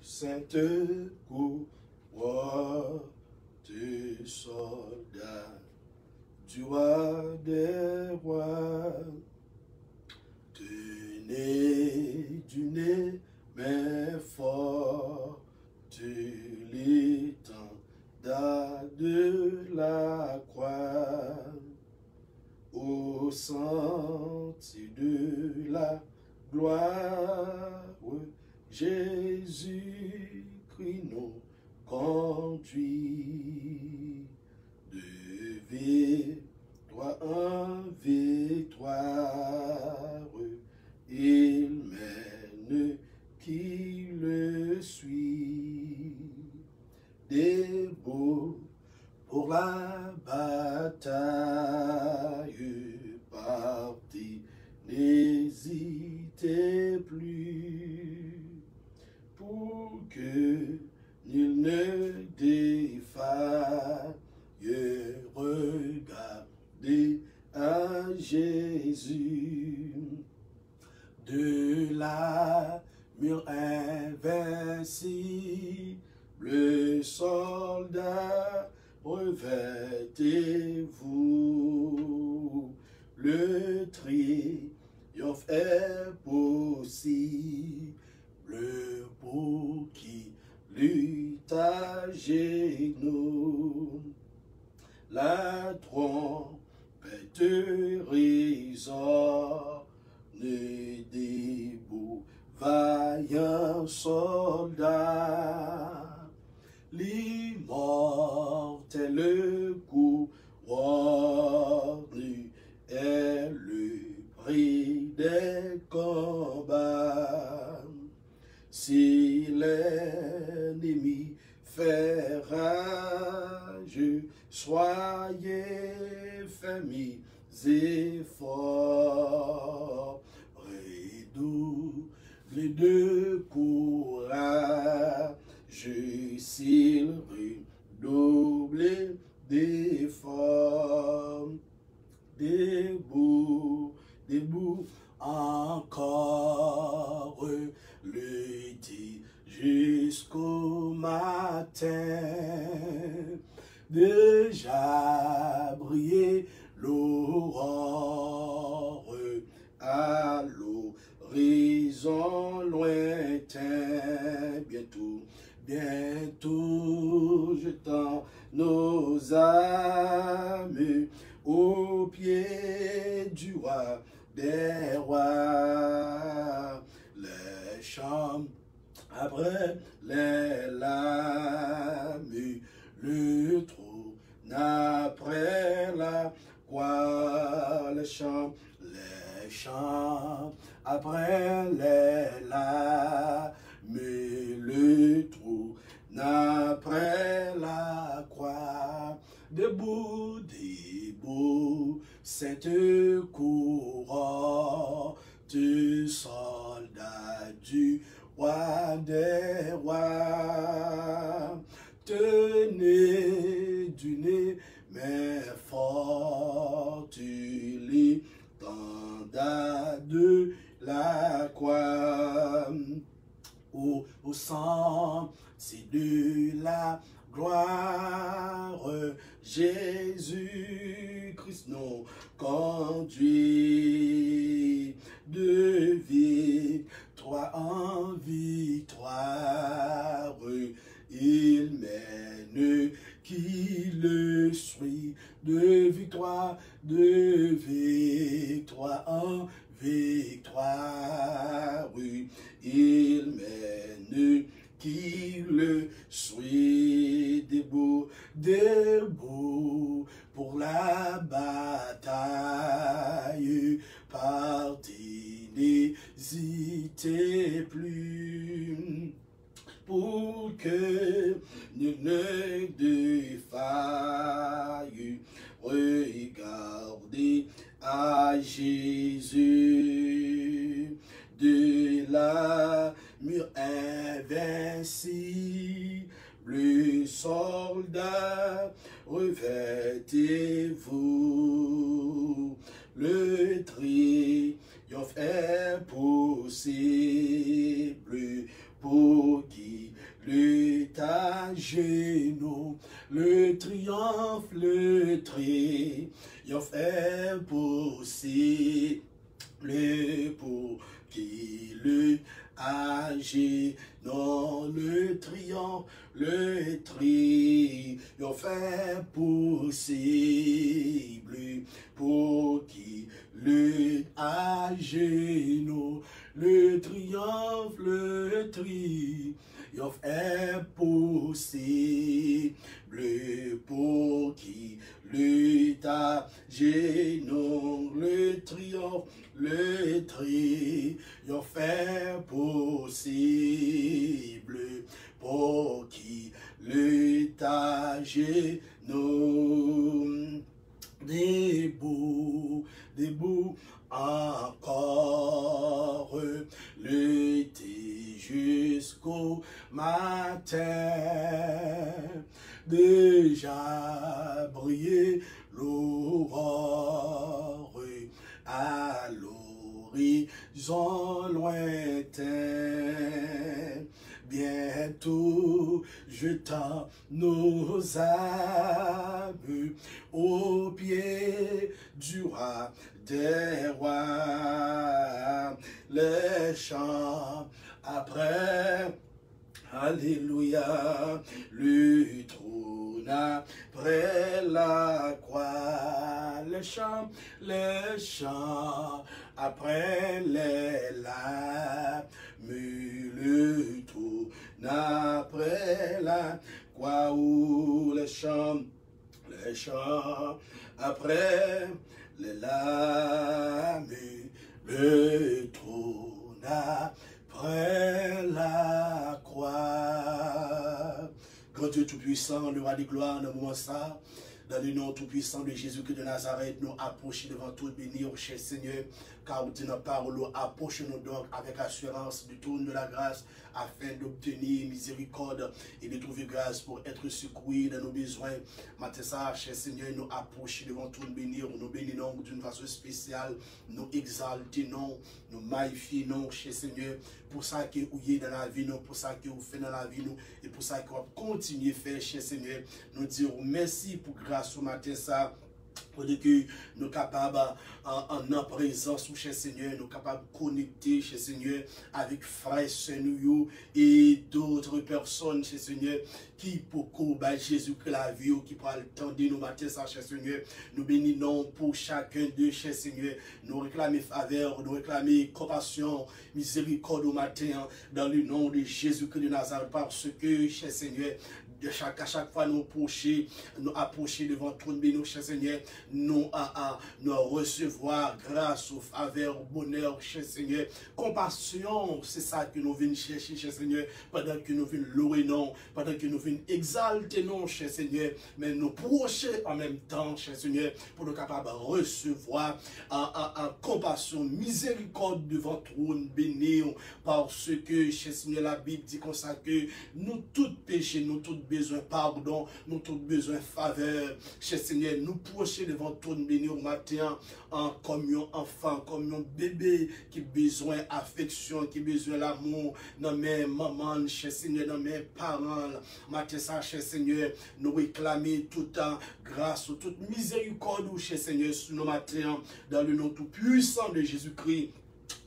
sainte couronne de soldats, du roi des rois, du nez, mais fort, de l'étendard de la croix, au sentier de la gloire, Jésus-Christ nous conduit de victoire en victoire. Il mène qui le suit, debout pour la bataille, parti, n'hésitez plus, pour que nul ne défaille, regardez à Jésus, de l'armure invincible, le soldat, revêtez-vous, le triomphe est possible, pour qui lutte à genoux, la trompette résonne debout, vaillant soldat, l'immortel couronne est le prix des combats. Si l'ennemi fait rage, soyez fermes et forts, redoublez de courage, s'il redouble d'efforts, debout, debout encore, le dit jusqu'au matin, déjà briller l'aurore à l'horizon lointain, bientôt, bientôt jetant nos âmes au pied du roi des rois, les chants après les larmes, le trône après la croix, les chants après les larmes, le trône après la croix, debout, debout, cette couronne de soldats du roi des rois, tenez du nez, mais forte l'étendard de la croix, au sang, c'est de la gloire, Jésus-Christ nous conduit de victoire en victoire, il mène qui le suit de victoire en victoire, il mène qui le suit, debout, debout pour la bataille, parti, n'hésitez plus, pour que nul ne défaille, regardez à Jésus, de la mur invincible, le soldat, revêtez-vous, le triomphe est possible, pour qui lutte à genoux, le triomphe est possible pour qui lutte agit dans le triomphe est possible pour qui lutte agit dans le triomphe est possible pour qui lutte agit dans le triomphe est possible pour qui lutte agit nous debout encore, lutter jusqu'au matin, déjà briller l'aurore à l'horizon lointain. Bientôt jetant nos âmes au pied du roi des rois, les chants après, alléluia, le trône après la croix, les chants après les larmes, le trône après la croix, ou les chants après les larmes, le trône après la croix. Grand Dieu Tout-Puissant, le roi des gloires, dans le moment ça, dans le nom tout-puissant de Jésus-Christ de Nazareth, nous approchons devant tout, bénir, cher Seigneur, car vous dites dans la parole, approchons-nous donc avec assurance du trône de la grâce, afin d'obtenir miséricorde et de trouver grâce pour être secouru dans nos besoins. Matin ça, cher Seigneur, nous approchons devant tout, bénir, nous bénissons d'une façon spéciale, nous exaltons, nous magnifions, cher Seigneur, pour ça que vous êtes dans la vie, nous, pour ça que vous faites dans la vie, nous, et pour ça que vous continuez à faire, cher Seigneur. Nous disons merci pour grâce au matin ça. Pour que nous sommes capables, en présence, cher Seigneur, nous sommes capables de connecter, cher Seigneur, avec frères, sœurs, et d'autres personnes, cher Seigneur, qui pour Jésus-Christ la vie, qui pour attendre nos matins, cher Seigneur, nous bénissons pour chacun d'eux, cher Seigneur, nous réclamons faveur, nous réclamons compassion, miséricorde au matin, dans le nom de Jésus-Christ de Nazareth, parce que, cher Seigneur, à chaque fois nous approcher devant ton béni, cher Seigneur, nous recevoir grâce, au faveur, au bonheur, cher Seigneur, compassion, c'est ça que nous venons chercher, cher Seigneur, pendant que nous venons louer, non, pendant que nous venons exalter, non, cher Seigneur, mais nous procher en même temps, cher Seigneur, pour nous capables de recevoir en compassion, miséricorde devant ton béni, parce que, cher Seigneur, la Bible dit comme ça que nous tous péchés, nous tous besoin pardon, nous tous besoin faveur. Cher Seigneur, nous procher devant ton béni au matin en communion enfant, communion bébé qui besoin affection, qui besoin l'amour dans mes mamans, cher Seigneur, dans mes parents. Matin ça, cher Seigneur, nous réclamer tout temps grâce, toute miséricorde, cher Seigneur, sur nos matins, dans le nom tout puissant de Jésus-Christ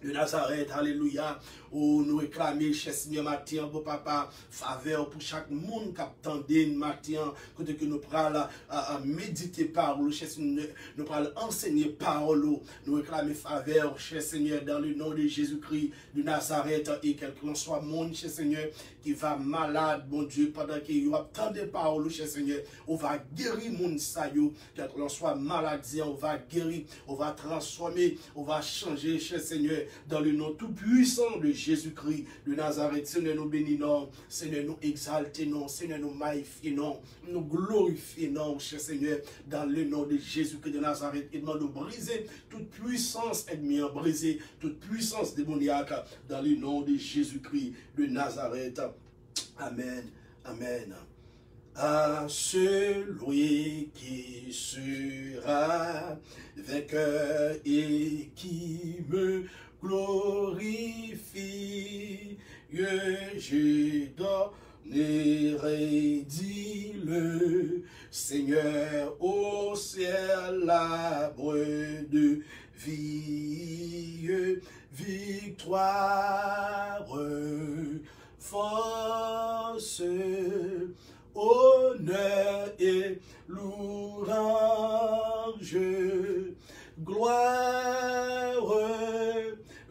de Nazareth, alléluia, où nous réclamer, cher Seigneur, matin, beau papa, faveur pour chaque monde qui attendait matin, côté que nous prenons à méditer parole, cher Seigneur, nous prenons enseigner parole, nous réclamer faveur, cher Seigneur, dans le nom de Jésus-Christ de Nazareth, et quel que soit monde, cher Seigneur, qui va malade, bon Dieu, pendant qu'il y a tant de paroles, cher Seigneur, on va guérir mon saillot, quel que soit maladie, on va guérir, on va transformer, on va changer, cher Seigneur, dans le nom tout puissant de Jésus-Christ de Nazareth. Seigneur, nous bénissons, Seigneur, nous exaltons, Seigneur, nous magnifions, nous glorifions, cher Seigneur, dans le nom de Jésus-Christ de Nazareth, et nous briser toute puissance ennemie, briser toute puissance démoniaque, dans le nom de Jésus-Christ de Nazareth. Amen. Amen. À celui qui sera vainqueur et qui me glorifie, je donne n'hérédit le Seigneur au ciel, l'arbre de vie, victoire, force, honneur et louange, gloire,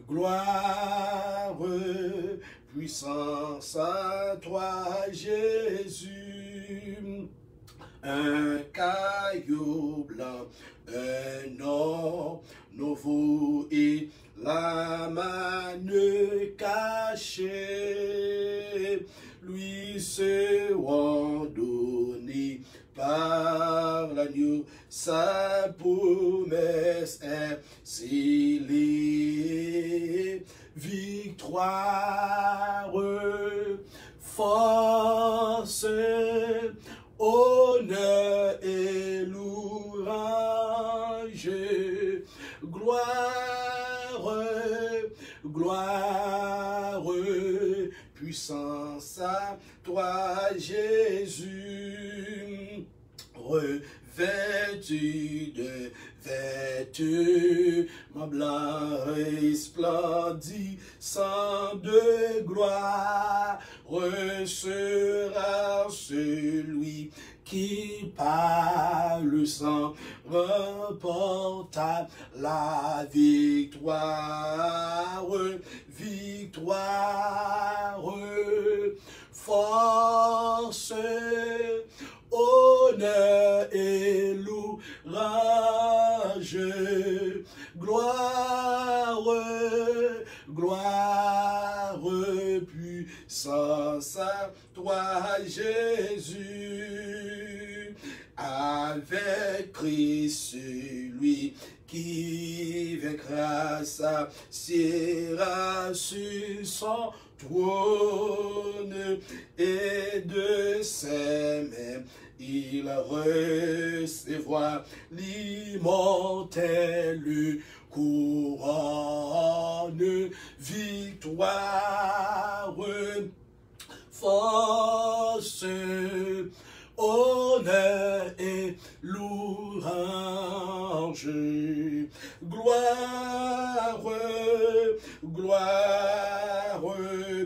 gloire, puissance à toi, Jésus. Un caillou blanc, un or nouveau et la manne cachée, lui seront donnés par l'agneau, sa promesse est scellée. Victoire, force, honneur et louange, gloire, gloire, puissance à toi, Jésus. Revêtu de vêtements blancs resplendissants de gloire, sera celui qui par le sang remporta la victoire, victoire, force, honneur et louange, gloire, gloire, puissance à toi, Jésus. Avec Christ, celui qui vaincra s'assiera sur son trône, et de ses mains il recevra l'immortelle couronne, victoire, force, honneur et louange, gloire, gloire,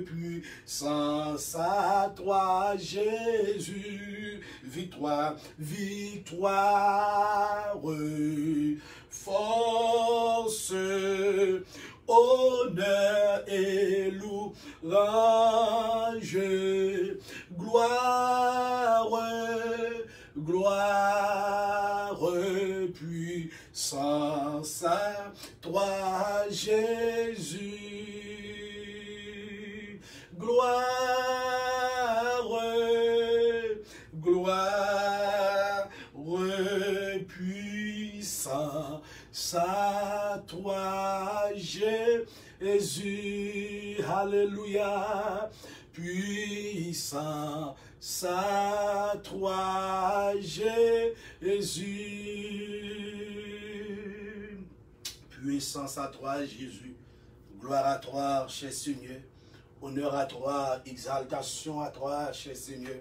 puissance à toi, Jésus. Victoire, victoire, force, honneur et louange, gloire, gloire, puissance à toi, Jésus. Gloire, gloire, puissance à toi, Jésus. Alléluia. Puissance à toi, Jésus. Puissance à toi, Jésus. Gloire à toi, cher Seigneur. Honneur à toi, exaltation à toi, cher Seigneur.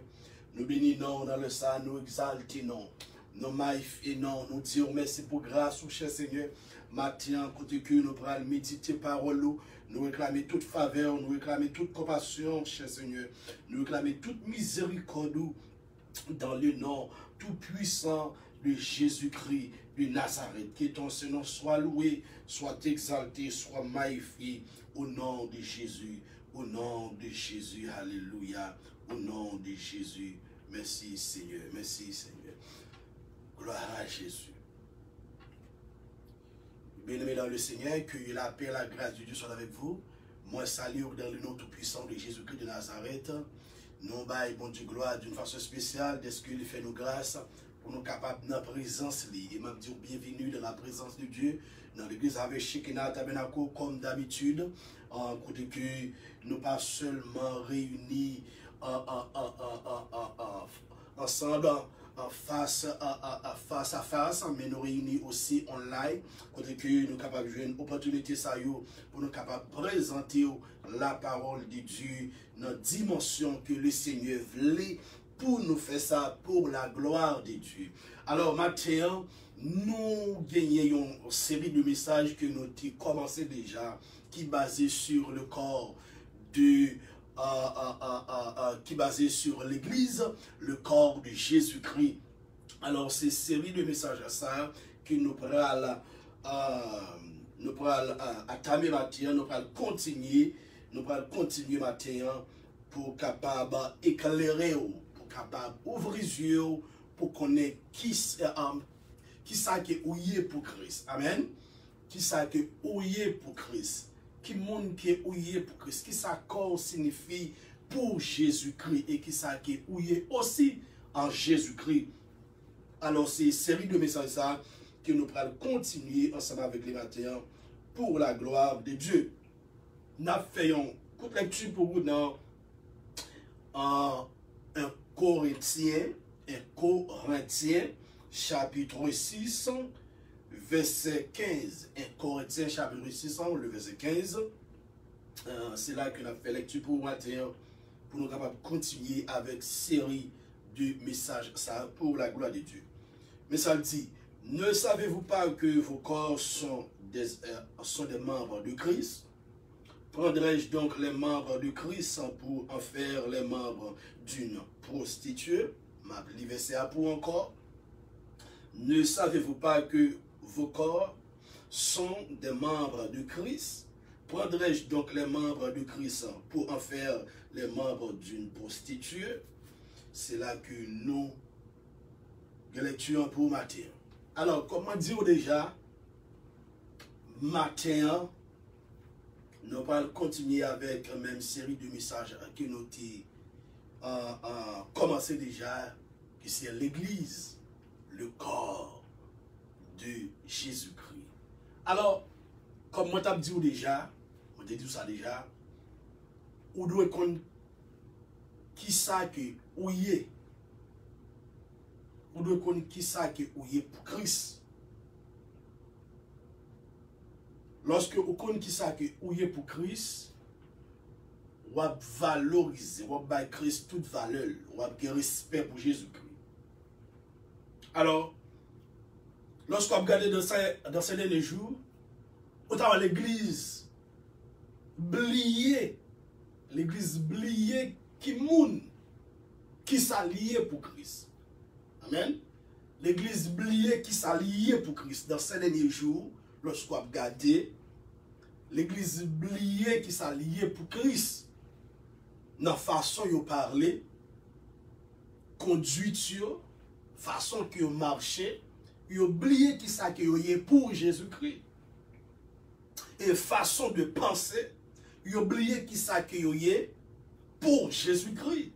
Nous bénissons dans le sang, nous exaltons. Nous magnifions, nous disons merci pour grâce, cher Seigneur. Matin, côté que nous prenons méditer parole, nous réclamons toute faveur, nous réclamons toute compassion, cher Seigneur. Nous réclamons toute miséricorde dans le nom tout puissant de Jésus-Christ de Nazareth. Que ton Seigneur soit loué, soit exalté, soit magnifié au nom de Jésus. Au nom de Jésus, alléluia. Au nom de Jésus, merci Seigneur, merci Seigneur. Gloire à Jésus. Bien-aimés dans le Seigneur, que la paix et la grâce de Dieu soient avec vous. Moi, salue dans le nom tout-puissant de Jésus-Christ de Nazareth. Nous baillons, bon Dieu, gloire d'une façon spéciale, dès qu'il fait nos grâces, pour nous capables de la présence. Et même dire bienvenue dans la présence de Dieu, dans l'église avec Shekinah Tabernacle, comme d'habitude. En côté que nous pas seulement réunis ensemble face à face, mais nous réunissons aussi online, côté que nous sommes capables de jouer une opportunité ça pour nous capables de présenter la parole de Dieu dans la dimension que le Seigneur voulait pour nous faire ça pour la gloire de Dieu. Alors maintenant, nous gagnons une série de messages que nous avons commencé déjà, qui est basé sur le corps de qui est basé sur l'Église, le corps de Jésus-Christ. Alors, c'est série de messages à ça que nous pourrons attamer maintenant, nous pourrons continuer maintenant pour capable éclairer, pour capable ouvrir les yeux, pour connaître qui ça qui est ouillé pour Christ. Amen. Qui ça qui est ouillé pour Christ. Qui monde qui est ouillé pour Christ, qui ça corps signifie pour Jésus-Christ et qui ça qui est ouillé aussi en Jésus-Christ. Alors c'est une série de messages ça que nous allons continuer ensemble avec les matins pour la gloire de Dieu. Nous faisons toute lecture pour vous dans un Corinthien chapitre 6 verset 15, 1 Corinthiens chapitre 6, le verset 15. C'est là que nous avons fait lecture pour matin, pour nous capables de continuer avec série de messages ça pour la gloire de Dieu. Mais ça dit, ne savez-vous pas que vos corps sont des membres de Christ? Prendrai-je donc les membres de Christ pour en faire les membres d'une prostituée? Ma verset à pour encore. Ne savez-vous pas que vos corps sont des membres de Christ? Prendrai-je donc les membres de Christ pour en faire les membres d'une prostituée? C'est là que nous lecturons pour matin. Alors, comment dire déjà, matin, nous allons continuer avec la même série de messages que nous avons commencé déjà, que c'est l'Église, le corps de Jésus-Christ. Alors, comme moi t'ai dit déjà, on t'a dit ça déjà, on doit connaître qui ça que ou est. On doit connaître qui ça que ou est pour Christ. Lorsque on connaît qui ça que ou est pour Christ, on va valoriser, on va Christ toute valeur, on va avoir respect pour Jésus-Christ. Alors, lorsqu'on regarde dans ces derniers jours, autant l'église bliée qui moun, qui s'allie pour Christ. Amen. L'église bliée qui s'allie pour Christ. Dans ces derniers jours, lorsqu'on regarde, l'église bliée qui s'allie pour Christ, dans la façon de parler, conduite, façon que marcher, ils oublient qui ça qui est pour Jésus-Christ. Et façon de penser, ils oublient qui ça qui est pour Jésus-Christ.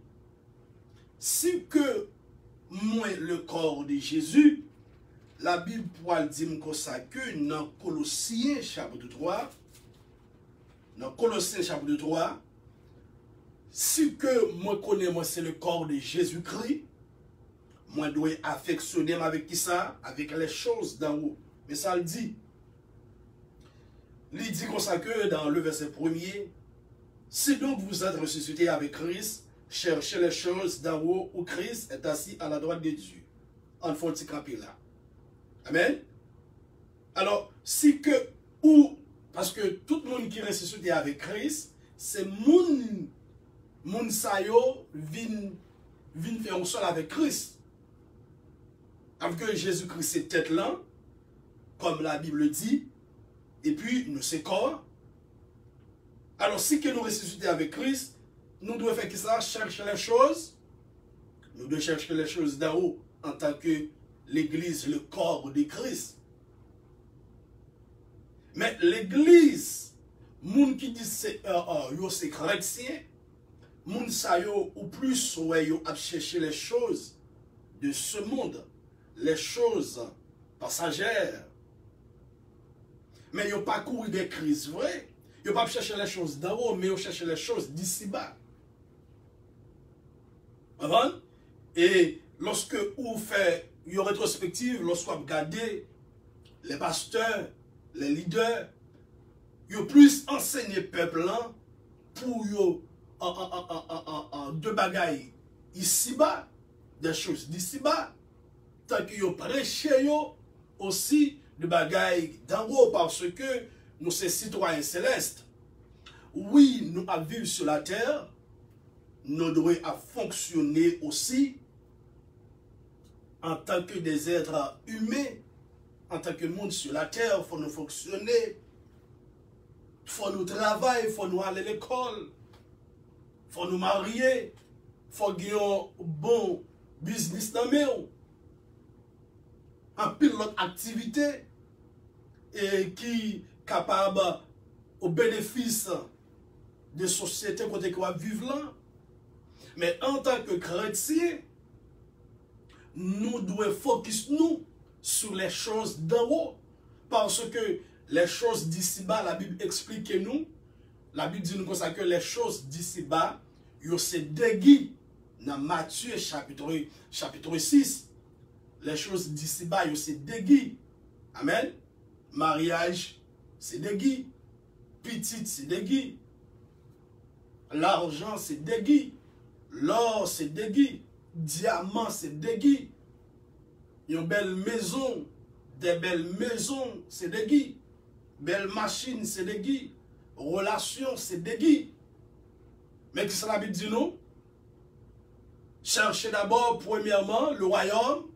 Si que moi le corps de Jésus, la Bible pourrait dire comme ça que dans Colossiens chapitre 3, si que moi connais moi c'est le corps de Jésus-Christ, moi dois affectionner avec qui ça? Avec les choses d'en haut. Mais ça le dit. Il dit comme ça que dans le verset 1er, si donc vous êtes ressuscité avec Christ, cherchez les choses d'en haut où Christ est assis à la droite de Dieu. En fond, petit camper là. Amen. Alors, si que, ou, parce que tout le monde qui est ressuscité avec Christ, c'est moun sayo vin faire un seul avec Christ. Avec que Jésus-Christ c'est tête là, comme la Bible dit, et puis nous c'est corps. Alors si que nous ressuscitons avec Christ, nous devons faire qui ça? Chercher les choses. Nous devons chercher les choses d'en haut en tant que l'église, le corps de Christ. Mais l'église, moun qui dit c'est chrétien, moun sa yo ou plus ouais yo a chercher les choses de ce monde, les choses passagères. Mais yo pas courir des crises vraies. Yo pas chercher les choses d'en haut, mais yo chercher les choses d'ici bas. Et lorsque vous faites une rétrospective, lorsque vous regardez les pasteurs, les leaders, ils ont plus enseigné le peuple là pour deux bagailles ici-bas, des choses d'ici-bas, tant qu'ils ont prêché aussi de bagailles d'en haut, parce que nous sommes citoyens célestes. Oui, nous à vivre sur la terre, nous devons à fonctionner aussi en tant que des êtres humains, en tant que monde sur la terre, il faut nous fonctionner, il faut nous travailler, il faut nous aller à l'école, il faut nous marier, il faut gagner un bon business dans le monde, un pilote activité et qui est capable au bénéfice de la société côté qu'on va vivre là. Mais en tant que chrétien, nous devons focus nous sur les choses d'en haut. Parce que les choses d'ici-bas, la Bible explique nous, la Bible dit nous comme ça que les choses d'ici-bas, c'est déguis. Dans Matthieu chapitre 6, les choses d'ici-bas, c'est déguis. Amen. Mariage, c'est déguis. Petite, c'est déguis. L'argent, c'est déguis. L'or, c'est déguis. Diamant, c'est déguis. Une belle maison, des belles maisons, c'est déguis. Belle machine, c'est déguis. Relation, c'est déguis. Mais qu'est-ce que la Bible dit nous? Cherchez d'abord, premièrement, le royaume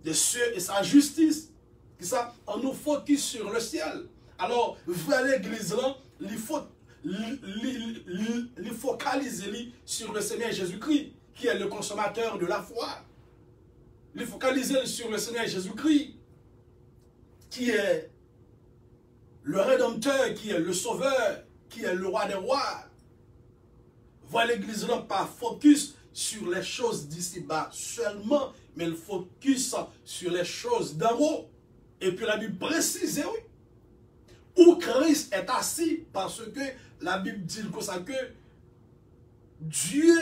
des cieux et sa justice. C'est ça, on nous focus sur le ciel. Alors, vers l'église là, il faut focaliser sur le Seigneur Jésus-Christ, qui est le consommateur de la foi. Il focaliser sur le Seigneur Jésus-Christ, qui est le Rédempteur, qui est le Sauveur, qui est le Roi des rois. Voir l'église là, pas focus sur les choses d'ici-bas seulement, mais le focus sur les choses d'en haut. Et puis la Bible précise, oui, où Christ est assis, parce que la Bible dit comme ça que Dieu,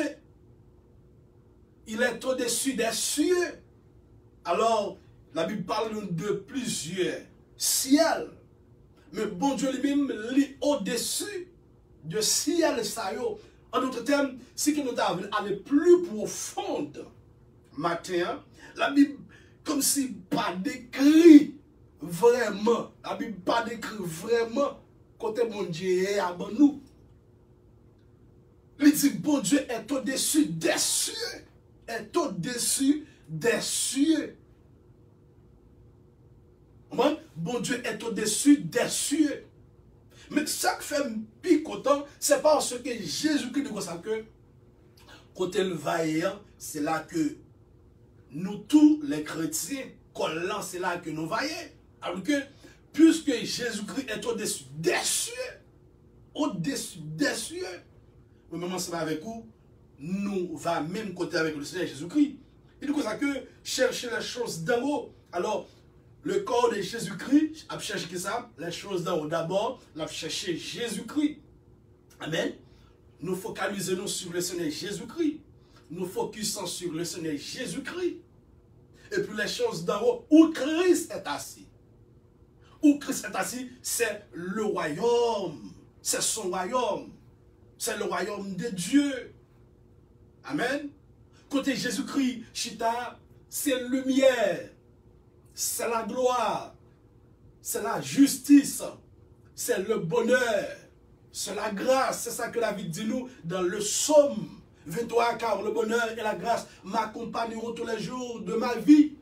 il est au-dessus des cieux. Alors, la Bible parle de plusieurs ciels. Mais bon Dieu lui-même, est au-dessus de ciel ça yo. En d'autres termes, si nous devons aller plus profonde matin, la Bible, comme si pas décrit vraiment, la Bible pas décrit vraiment côté bon Dieu est à nous. Il dit bon Dieu est au-dessus des cieux, est au-dessus des cieux. Bon Dieu est au-dessus des cieux. Mais ça qui fait plus content, c'est parce que Jésus-Christ dit ça que côté le vaillant, c'est là que nous tous les chrétiens, collant, c'est là que nous vaillons. Alors que, puisque Jésus-Christ est au-dessus des cieux, nous même ensemble avec vous, nous va même côté avec le Seigneur Jésus-Christ. Il dit comme ça que chercher les choses d'en haut. Alors, le corps de Jésus-Christ a cherché ça, les choses d'en haut. D'abord, il a cherché Jésus-Christ. Amen. Nous focalisons sur le Seigneur Jésus-Christ. Nous focusons sur le Seigneur Jésus-Christ. Et puis les choses d'en haut, où Christ est assis. Où Christ est assis, c'est le royaume. C'est son royaume. C'est le royaume de Dieu. Amen. Côté Jésus-Christ, Chita, c'est la lumière. C'est la gloire, c'est la justice, c'est le bonheur, c'est la grâce. C'est ça que la Bible dit nous dans le psaume 23, car le bonheur et la grâce m'accompagneront tous les jours de ma vie.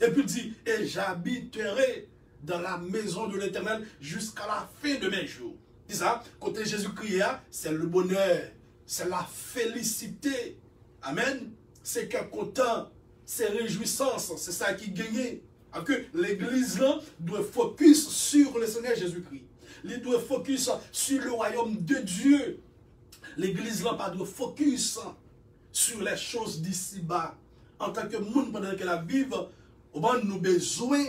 Et puis il dit, et j'habiterai dans la maison de l'Éternel jusqu'à la fin de mes jours. C'est ça, côté Jésus-Christ, c'est le bonheur, c'est la félicité. Amen. C'est qu'un content, c'est réjouissance, c'est ça qui gagne. Que l'église doit focus sur le Seigneur Jésus-Christ. Il doit focus sur le royaume de Dieu. L'église là pas doit focus sur les choses d'ici-bas. En tant que monde pendant que la vive, on a nous besoin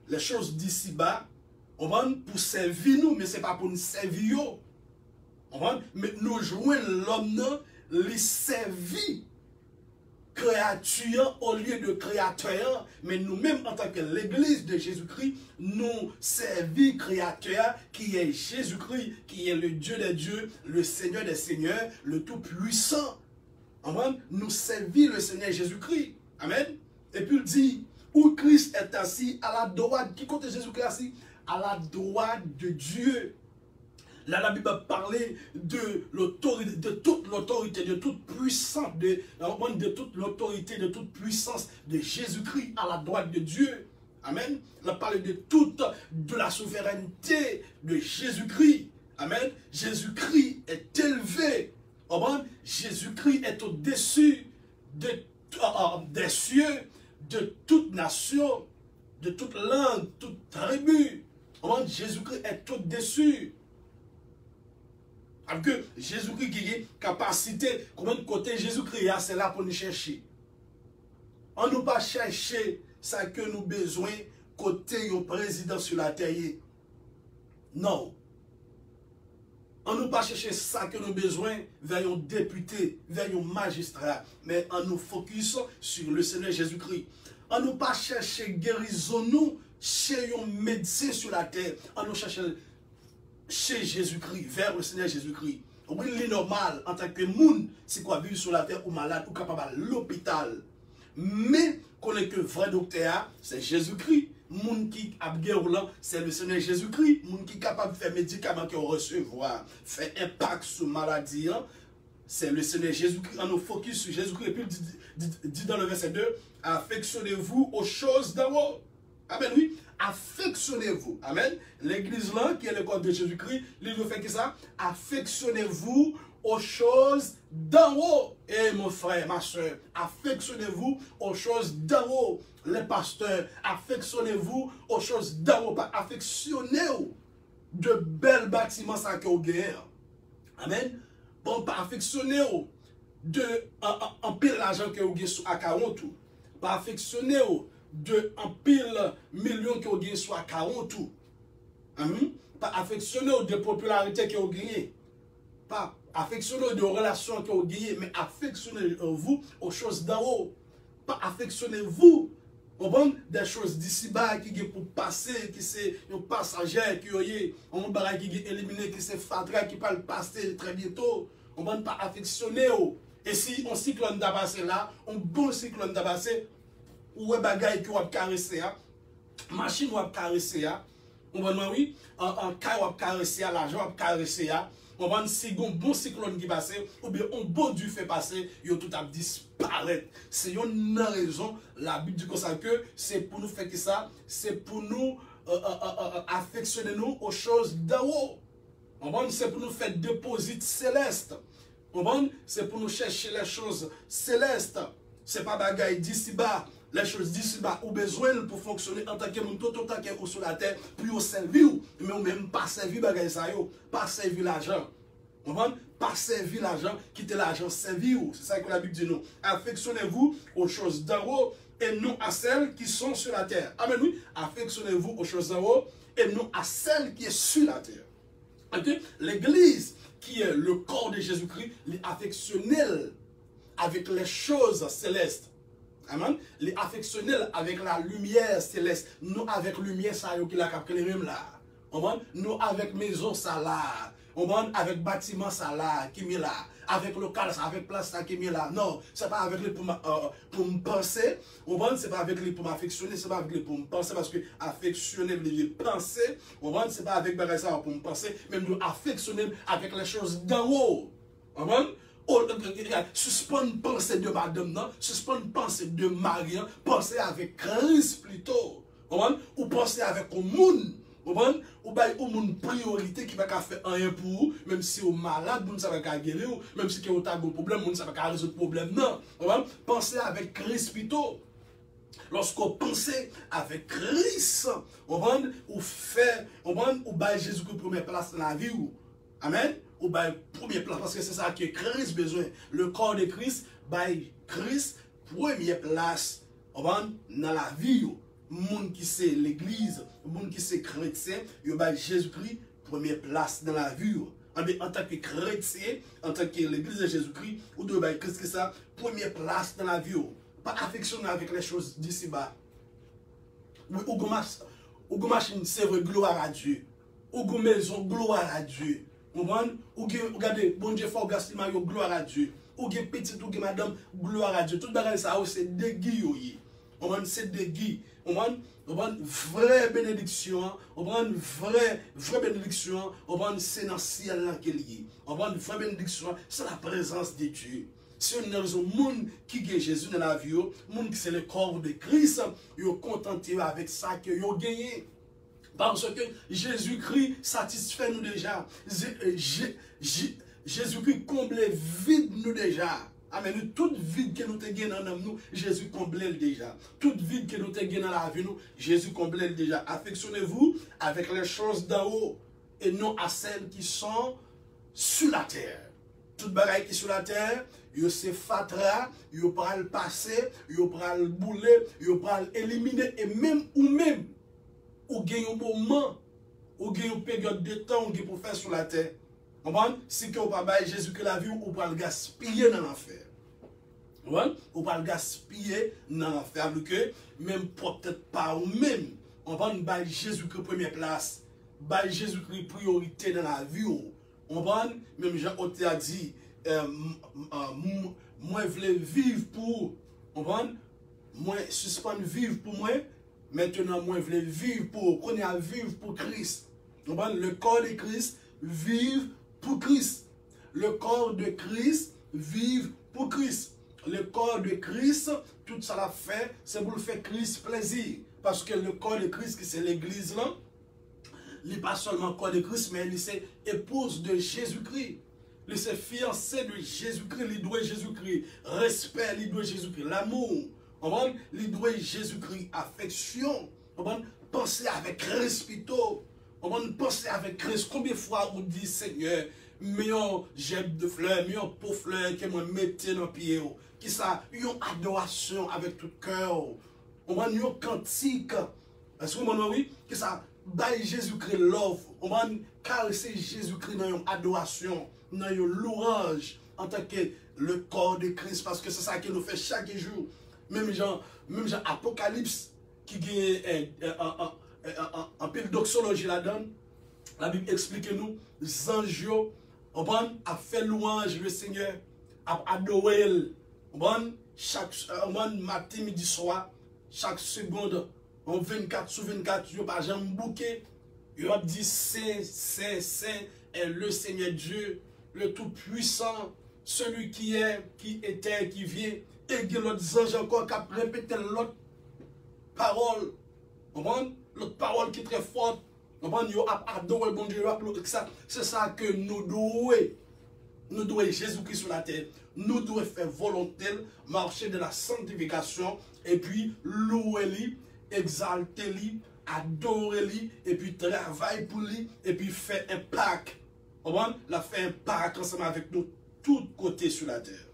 les choses d'ici-bas. On va pour servir nous, mais ce n'est pas pour nous servir. Mais nous joignons l'homme, les servir. créature au lieu de créateur, mais nous-mêmes en tant que l'église de Jésus-Christ, nous servons créateur qui est Jésus-Christ, qui est le Dieu des dieux, le Seigneur des seigneurs, le Tout-Puissant. Amen. Nous servons le Seigneur Jésus-Christ. Amen. Et puis il dit, où Christ est assis à la droite, qui compte Jésus-Christ assis à la droite de Dieu. Là, la Bible parlait de l'autorité, de toute l'autorité, de toute puissance, de toute l'autorité, de toute puissance de Jésus-Christ à la droite de Dieu. Amen. Elle parle de la souveraineté de Jésus-Christ. Amen. Jésus-Christ est élevé. Amen. Jésus-Christ est au-dessus des cieux, de toute nation, de toute langue, toute tribu. Amen. Jésus-Christ est au-dessus. Parce que Jésus-Christ qui a capacité, comment côté Jésus-Christ, c'est là pour nous chercher. On ne nous pas chercher ça que nous besoin côté le président sur la terre. Non. On ne nous pas chercher ça que nous besoin vers un député, vers un magistrat, mais on nous focus sur le Seigneur Jésus-Christ. On ne nous pas chercher guérison nous chez un médecin sur la terre. On nous cherche chez Jésus-Christ, vers le Seigneur Jésus-Christ. Oui, il est normal en tant que monde, c'est quoi vivre sur la terre ou malade ou capable à l'hôpital. Mais qu'on est que vrai docteur, c'est Jésus-Christ. Moun qui a guéri, c'est le Seigneur Jésus-Christ. Moun qui est capable de faire médicaments qui recevoir, faire impact sur maladie, c'est le Seigneur Jésus-Christ. On nous focus sur Jésus-Christ. Et puis il dit dans le verset 2, affectionnez-vous aux choses d'en haut. Amen, oui. Affectionnez-vous. Amen. L'église là, qui est le corps de Jésus-Christ, il nous fait que ça. Affectionnez-vous aux choses d'en haut. Et mon frère, ma soeur, affectionnez-vous aux choses d'en haut. Les pasteurs, affectionnez-vous aux choses d'en haut. Affectionnez-vous de belles bâtiments ça que vous gagnez. Amen. Bon, pas affectionnez-vous de un pile l'argent que vous gagnez à 40 ou. Pas affectionnez-vous de un pile million que vous gagnez soit 40 ou. Pas affectionner de popularité que vous gagnez. Pas affectionner de relations que vous gagnez, mais affectionnez-vous aux choses d'en haut. Pas affectionnez-vous des choses d'ici-bas qui sont pour passer, qui sont un passager, qui ont un barrage qui est éliminé, qui sont fatra, qui peut passer très bientôt. On ne va pas affectionner. Et si un cyclone d'a passé là, un bon cyclone d'a passé, ou un bagage qui va caresser, machine va caresser, on va oui, un cas va caresser, l'argent va caresser, on va si un bon cyclone qui passe, ou bien un bon Dieu fait passer, il tout a disparaître. C'est une raison, la Bible dit comme ça que c'est pour nous faire que ça, c'est pour nous affectionner nous aux choses d'en haut. C'est pour nous faire déposit céleste. C'est pour nous chercher les choses célestes. C'est pas bagaille d'ici-bas. Les choses d'ici-bas ont besoin pour fonctionner en tant que monde, tout en tant que sur la terre, pour servir, mais on même pas servir bagaille ça yo, pas servir l'argent. Pas servir l'argent, quitter l'argent, servir. C'est ça que la Bible dit nous. Affectionnez-vous aux choses d'en haut et non à celles qui sont sur la terre. Amen, oui. Affectionnez-vous aux choses d'en haut et non à celles qui sont sur la terre. Okay? L'église, qui est le corps de Jésus-Christ, est affectionnelle avec les choses célestes. Amen. Les affectionnels avec la lumière céleste. Nous avec lumière ça qui la capté même là. Nous avec maison ça là. Avec bâtiment ça là qui est là. Avec local ça, avec place ça qui est là. Non, c'est pas avec les pour me penser. C'est pas avec les pour m'affectionner, c'est pas avec les pour me penser parce que affectionner les penser. C'est pas avec ça pour me penser, même nous affectionner avec les choses d'en haut. Suspend pensée de madame, non? Suspend pensée de Marie, pensez avec Christ plutôt. Ou pensez avec un monde. Ou bien une priorité qui va faire rien pour vous, même si vous êtes malade, vous ne savez pas guérir, même si vous avez un problème, vous ne savez pas résoudre le problème. Non. Pensez avec Christ plutôt. Lorsqu'on pense avec Christ, ou fait, ou bien Jésus-Christ première place dans la vie. Amen. Ou bien première place, parce que c'est ça que Christ a besoin. Le corps de Christ, Christ, première place dans la vie. Moun qui c'est l'église, moun qui c'est chrétien, il y a Jésus-Christ, première place dans la vie. En tant que chrétien, en tant que l'église de Jésus-Christ, ou de qu'est-ce que ça? Première place dans la vie. Pas affectionné avec les choses d'ici-bas. Oui, ou machine, c'est vrai, gloire à Dieu. Ou maison, gloire à Dieu. Ou regardez, bon Dieu, faut gasper gloire à Dieu. Ou petit, ou madame, gloire à Dieu. Tout bagage ça, c'est des guilles. C'est des guilles. On prend une vraie bénédiction, on prend une vraie bénédiction, on prend c'est dans le ciel qui est lié. On prend une vraie bénédiction, c'est la présence de Dieu. Si on a un monde qui est Jésus dans la vie, monde qui c'est le corps de Christ, ils sont contentés avec ça qu'ils ont gagné. Parce que Jésus-Christ satisfait nous déjà. Jésus-Christ comble vide nous déjà. Amen. Toute vide que nous avons dans nous, Jésus comble déjà. Toute vide que nous avons dans la vie, nous, Jésus comble déjà. Affectionnez-vous avec les choses d'en haut et non à celles qui sont sur la terre. Toute bagaille qui est sur la terre, il se fatra, il va le passer, il va le bouler, il va l'éliminer. Et même ou gagne un moment, ou gagne une période de temps pour faire sur la terre. Si vous ne pas Jésus que la vie, vous va le gaspiller dans l'enfer. Vous va le gaspiller dans l'enfer. Même peut-être pas ou même. On va nous Jésus-Christ première place. Jésus-Christ priorité dans la vie. On va, même Jean a dit, moi je voulais vivre pour. On va, moi suspendre vivre pour moi. Maintenant, moi je voulais vivre pour. Qu'on est à vivre pour Christ. On va, le corps de Christ vive pour Christ. Le corps de Christ vive pour Christ. Le corps de Christ, tout ça l'a fait, c'est pour le faire Christ plaisir. Parce que le corps de Christ, c'est l'église là, il n'est pas seulement corps de Christ, mais il est épouse de Jésus-Christ. Il est fiancé de Jésus-Christ, il doit Jésus-Christ. Respect, il doit Jésus-Christ. L'amour, il doit Jésus-Christ. Affection, penser avec respect. Penser avec Christ. Combien de fois vous dites, Seigneur, meilleur jet de fleurs, meilleur pot fleurs que moi mettez dans le pied. Qui ça, une adoration avec tout cœur. On va une cantique. Est-ce que vous m'entendez? Qui ça, by Jésus-Christ love. On va caresser Jésus-Christ dans une adoration, dans une louange, en tant que le corps de Christ. Parce que c'est ça qui nous fait chaque jour. Même genre Apocalypse, qui gagne un peu de doxologie là-dedans. La Bible explique nous, les anges, on a fait louange le Seigneur, a adoré. Chaque matin, midi, soir, chaque seconde, en 24 sur 24, il n'y a pas un bouquet. Il a dit Saint est le Seigneur Dieu, le Tout-Puissant, celui qui est, qui était, qui vient. Et il y a l'autre ange encore qui a répété l'autre parole. L'autre parole qui est très forte. Adoré bon Dieu. C'est ça que nous devons. Nous devons Jésus-Christ sur la terre. Nous devons faire volonté, marcher de la sanctification, et puis louer-lui, exalter-lui, adorer-lui, et puis travailler pour lui, et puis faire un pacte. La faire un pacte ensemble avec nous, tous côtés sur la terre.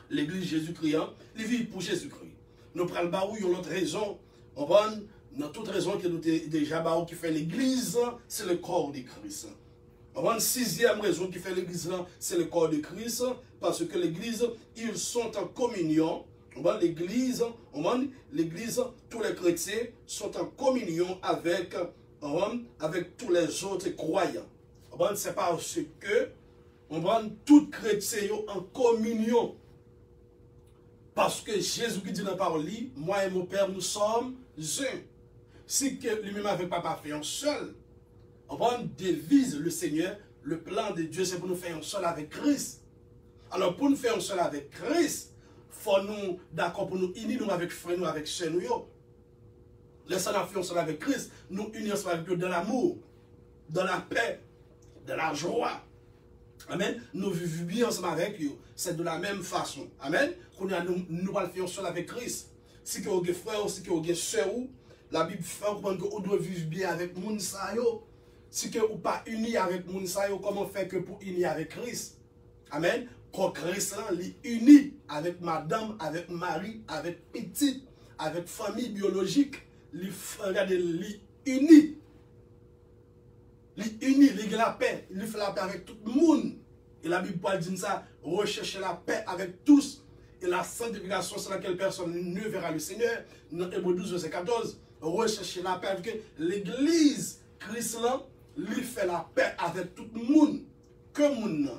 L'église Jésus-Christ, il vit pour Jésus-Christ. Nous prenons l'autre raison. Dans toute raison que nous avons déjà qui fait l'église, c'est le corps de Christ. La sixième raison qui fait l'église, c'est le corps de Christ, parce que l'église, ils sont en communion. L'église, tous les chrétiens sont en communion avec tous les autres croyants. C'est parce que tous les chrétiens sont en communion. Parce que Jésus qui dit dans la parole, moi et mon Père, nous sommes un. Si lui-même avec papa fait un seul, on devise le Seigneur, le plan de Dieu, c'est pour nous faire un seul avec Christ. Alors pour nous faire un seul avec Christ, il faut nous, d'accord, pour nous unir nous avec frères, nous avec sœurs, nous. Laissons nous faire un seul avec Christ, nous unir avec Dieu dans l'amour, dans la paix, dans la joie. Amen. Nous vivons bien ensemble avec eux. C'est de la même façon. Amen. Nous allons faire un seul avec Christ. Si vous avez frère, si vous avez soeur, la Bible fait comprendre que vous devez vivre bien avec moun sa yo. Si vous n'êtes pas uni avec moun sa yo, comment faire que pour unir avec Christ? Amen. Quand Christ est uni avec madame, avec mari, avec petite, avec famille biologique, regardez, uni. il unit, il la paix, il fait la paix avec tout le monde. Et la Bible dit ça, rechercher la paix avec tous. Et la sanctification sans laquelle personne ne verra le Seigneur. Dans Hébreux 12, verset 14, rechercher la paix avec l'Église. Christ là, lui fait la paix avec tout le monde. Que monde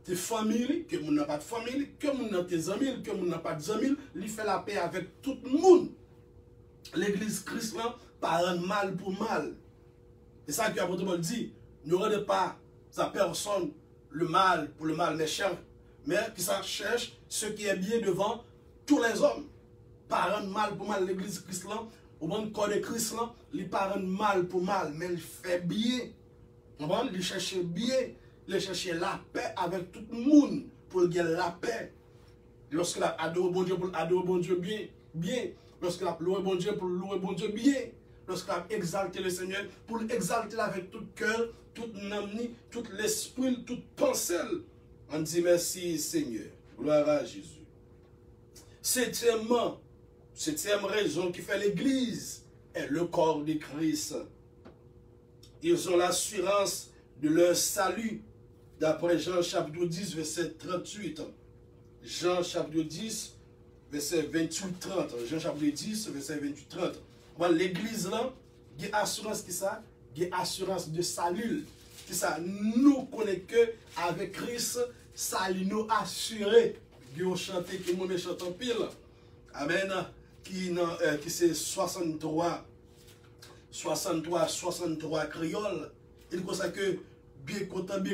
tes familles, que monde n'a pas de famille, que monde n'a tes amis, que monde n'a pas d'amis, lui fait la paix avec tout le monde. L'Église Christ là, pas un mal pour mal. C'est ça que l'apôtre Paul dit. Ne rendez pas à personne le mal pour le mal, mais qui ça cherche ce qui est bien devant tous les hommes. Pas un mal pour mal. L'Église Christ là, au bon corps de Christ là, il pas un mal pour mal, mais il fait bien. Il cherche bien, il cherche la paix avec tout le monde pour gagner la paix. Lorsqu'il a adoré bon Dieu pour adorer bon Dieu bien. Lorsqu'il a loué bon Dieu pour louer bon Dieu bien. Lorsqu'il a exalté le Seigneur pour l'exalter avec tout cœur, toute âme, tout l'esprit, toute pensée. On dit merci Seigneur. Gloire à Jésus. Septième raison qui fait l'Église est le corps de Christ. Ils ont l'assurance de leur salut. D'après Jean chapitre 10, verset 38. Jean chapitre 10, verset 28-30. Jean chapitre 10, verset 28-30. L'église là, il y a assurance qui ça? Il y a assurance de salut. Qui ça? Nous connaissons que avec Christ, salut nous assuré. Il y a chanté qui nous chante en pile. Amen. Qui c'est 63 créoles. Il constate que bien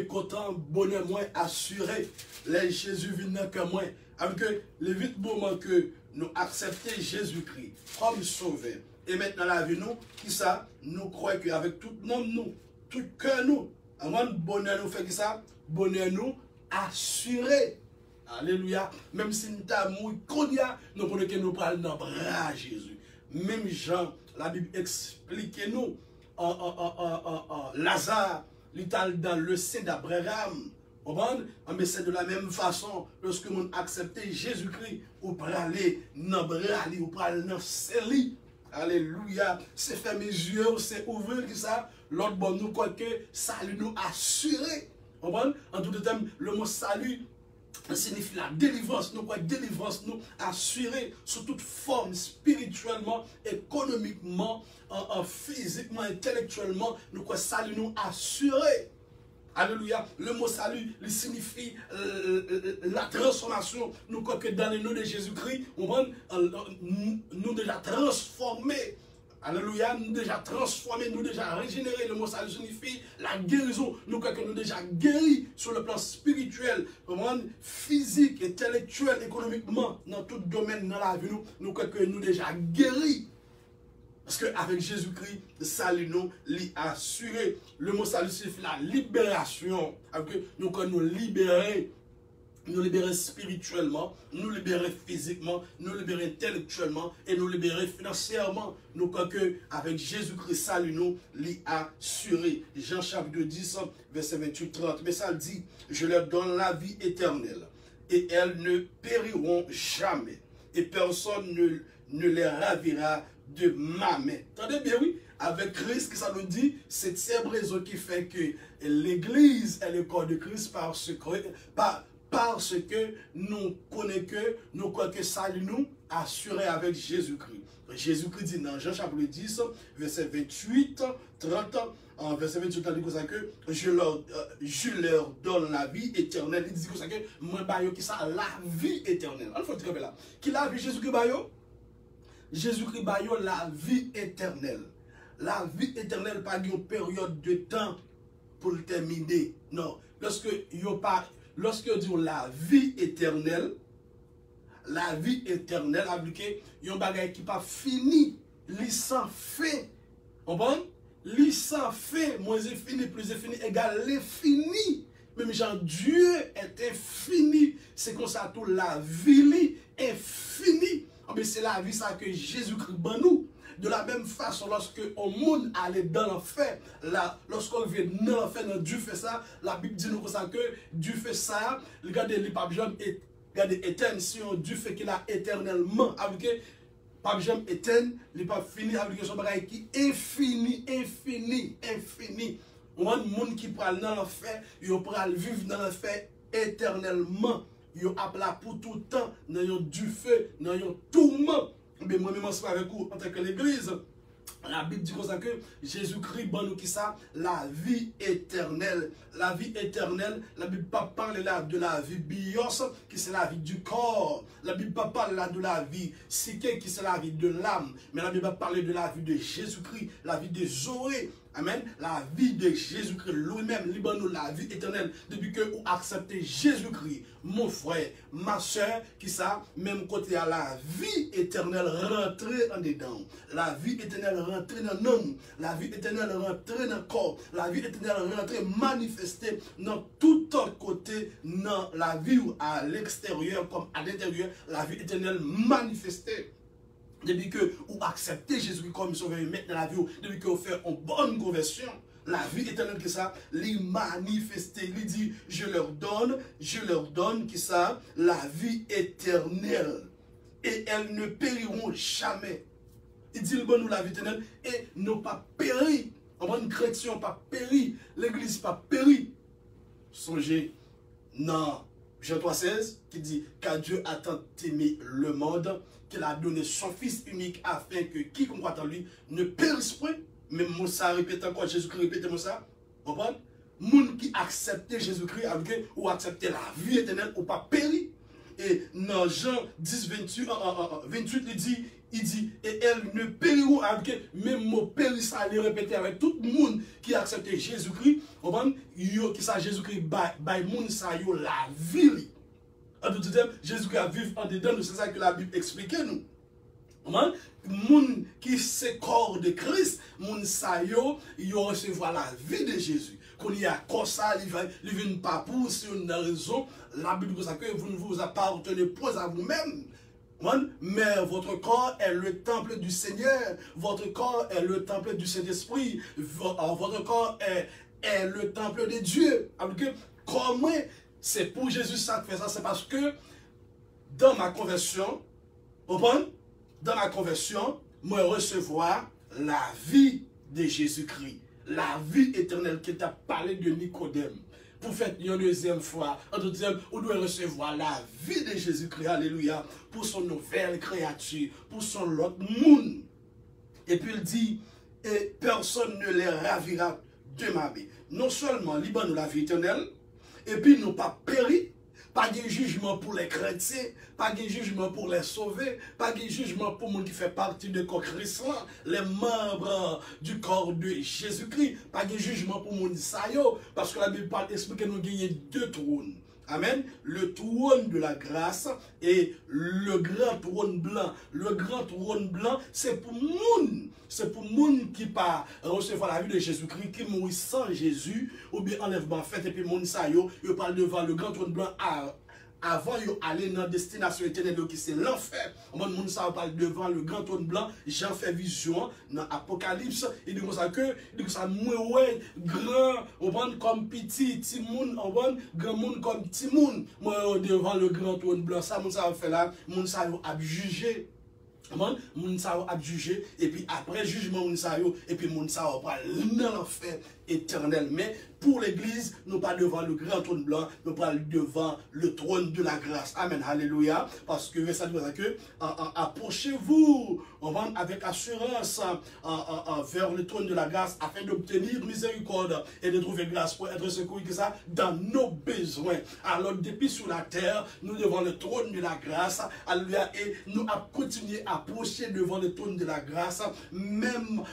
content, bonheur moins assuré. Les Jésus vient que moi. Avec le vite moment que nous acceptons Jésus-Christ comme sauveur. Et maintenant la vie nous, qui ça? Nous croyons qu'avec tout nom nous, tout cœur nous, avant bonheur nous fait qui ça? Bonheur nous assuré. Alléluia. Même si nous avons mouillé, nous connaissons que nous parlons dans le bras de Jésus. Même Jean, la Bible explique nous, Lazare, l'étal dans le sein d'Abraham. Mais c'est de la même façon, lorsque nous acceptons Jésus-Christ, ou pour aller dans le bras, ou pour aller dans le sein. Alléluia. C'est faire mes yeux, c'est ouvrir qui ça. L'autre bon nous croit que salut nous assuré. En tout cas, le mot salut signifie la délivrance. Nous croyons délivrance nous assurée sous toute forme, spirituellement, économiquement, physiquement, intellectuellement. Nous croyons salut nous assuré. Alléluia. Le mot salut, il signifie la transformation. Nous croyons que dans le nom de Jésus-Christ, nous déjà transformés. Alléluia. Nous déjà transformés, nous déjà régénérés. Le mot salut signifie la guérison. Nous croyons que nous déjà guéris sur le plan spirituel, physique, intellectuel, économiquement, dans tout domaine dans la vie. Nous croyons que nous déjà guéris. Parce qu'avec Jésus-Christ, le salut nous l'est assuré. Le mot salut signifie la libération. Nous quand nous libérer spirituellement, nous libérer physiquement, nous libérer intellectuellement et nous libérer financièrement. Nous croyons qu'avec Jésus-Christ, salut nous l'est assuré. Jean chapitre 10, verset 28-30. Mais ça dit, je leur donne la vie éternelle et elles ne périront jamais. Et personne ne les ravira de ma main. Attendez bien, oui. Avec Christ, que ça nous dit, c'est cette raison qui fait que l'Église est le corps de Christ parce que nous connaissons que nous croyons que salut nous assuré avec Jésus-Christ. Jésus-Christ dit dans Jean chapitre 10, verset 28, 30, en verset 28, il dit que je leur donne la vie éternelle. Il dit que moi, qui ça, la vie éternelle. Il faut dire là. Qui la vie Jésus-Christ bayo? Jésus-Christ bayo la vie éternelle. La vie éternelle pas une période de temps pour le terminer. Non. Lorsque on dit la vie éternelle, appliqué, yon bagay qui pas fini, li sans fin. Comprends? Li sans fin, moins infini, plus infini, égale l'infini. Même genre Dieu est infini. C'est comme ça tout la vie infinie. Mais c'est la vie ça que Jésus-Christ ban nous. De la même façon, lorsque on monde allait dans l'enfer, lorsqu'on vient dans l'enfer, Dieu fait ça, la Bible dit nous comme ça que Dieu fait ça, regardez les papes et regardez éternel, si on Dieu fait qu'il a éternellement, avec papes jamais éternel, les papes fini avec son bagage qui infini. On monde qui parle dans l'enfer, il parle vivre dans l'enfer éternellement. Il appelle pour tout le temps, dans du feu, dans un tourment. Mais moi-même, je suis avec vous en tant que l'Église. La Bible dit comme ça que Jésus-Christ, bon nous qui ça, la vie éternelle. La vie éternelle, la Bible pas parle là de la vie bios, qui c'est la vie du corps. La Bible pas parle là de la vie psychique, qui c'est la vie de l'âme. Mais la Bible va parler de la vie de Jésus-Christ, la vie de Zoé. Amen. La vie de Jésus-Christ lui-même, nous la vie éternelle. Depuis que vous acceptez Jésus-Christ, mon frère, ma soeur, qui ça, même côté à la vie éternelle rentrer en dedans. La vie éternelle rentrer dans l'homme. La vie éternelle rentrer dans le corps. La vie éternelle rentrer manifester dans tout autre côté, dans la vie ou à l'extérieur comme à l'intérieur. La vie éternelle manifester. Depuis que vous acceptez Jésus comme sauveur maintenant la vie, depuis que vous faites une bonne conversion, la vie éternelle que ça, les manifester, il dit, je leur donne que ça, la vie éternelle. Et elles ne périront jamais. Il dit, le bon nous la vie éternelle, et n'ont pas péri. En bonne chrétien, pas péri. L'église pas péri. Songez, non. Jean 3,16 qui dit, car Dieu a tant aimé le monde, qu'il a donné son Fils unique afin que quiconque croit en lui ne périsse point. Même Moussa répète encore, Jésus-Christ répète Moussa. Vous comprenez? Moun qui accepte Jésus-Christ ou accepte la vie éternelle ou pas péri. Et dans Jean 10, 28, il dit, et elles ne périront avec, même mot périssa, il répète avec tout le monde qui accepte Jésus-Christ. Vous comprenez? Qui ça Jésus-Christ, by moun sa yo la vie. En d'autres termes, Jésus-Christ a vécu en dedans, c'est ça que la Bible explique nous. Moun qui se corps de Christ, moun sa yo recevoir la vie de Jésus. Qu'on y a comme ça, il vient pas pour sur une raison, la Bible dit que vous ne vous appartenez pas à vous-même. Mais votre corps est le temple du Seigneur. Votre corps est le temple du Saint-Esprit. Votre corps est le temple de Dieu. Comment c'est pour Jésus ça qui fait ça? C'est parce que dans ma conversion, dans ma conversion, moi recevoir la vie de Jésus-Christ. La vie éternelle qui t'a parlé de Nicodème. Pour faire une deuxième fois, en deuxième, on doit recevoir la vie de Jésus-Christ, alléluia, pour son nouvelle créature, pour son autre monde. Et puis il dit, et personne ne les ravira de ma vie. Non seulement, il nous la vie éternelle, et puis nous pas péri, pas de jugement pour les chrétiens, pas de jugement pour les sauver, pas de jugement pour les gens qui font partie de corps chrétien, les membres du corps de Jésus-Christ, pas de jugement pour les gens, parce que la Bible parle explique que nous gagnons deux trônes. Amen. Le trône de la grâce et le grand trône blanc. Le grand trône blanc, c'est pour moun. C'est pour moun qui pas recevoir la vie de Jésus-Christ, qui mourit sans Jésus, ou bien enlèvement fait, et puis moun sa yo parle devant le grand trône blanc avant de aller dans la destination éternelle qui c'est l'enfer. Moun sa parle devant le grand trône blanc. Jean fait vision dans Apocalypse. Il dit comme ça que, moi grand, on prend comme petit, petit moun, on prend grand moun comme petit moun. Moi devant le grand trône blanc, ça moun sa fait là, moun sa a jugé. Moun sa a jugé, et puis après jugement moun sa yo, et puis moun sa va dans l'enfer éternel. Mais pour l'église, nous pas devant le grand trône blanc, nous pas devant le trône de la grâce. Amen, alléluia. Parce que ça dit que approchez-vous avec assurance vers le trône de la grâce afin d'obtenir miséricorde et de trouver grâce pour être secouru que ça dans nos besoins. Alors depuis sur la terre, nous devant le trône de la grâce, alléluia, et nous à continuer à approcher devant le trône de la grâce, même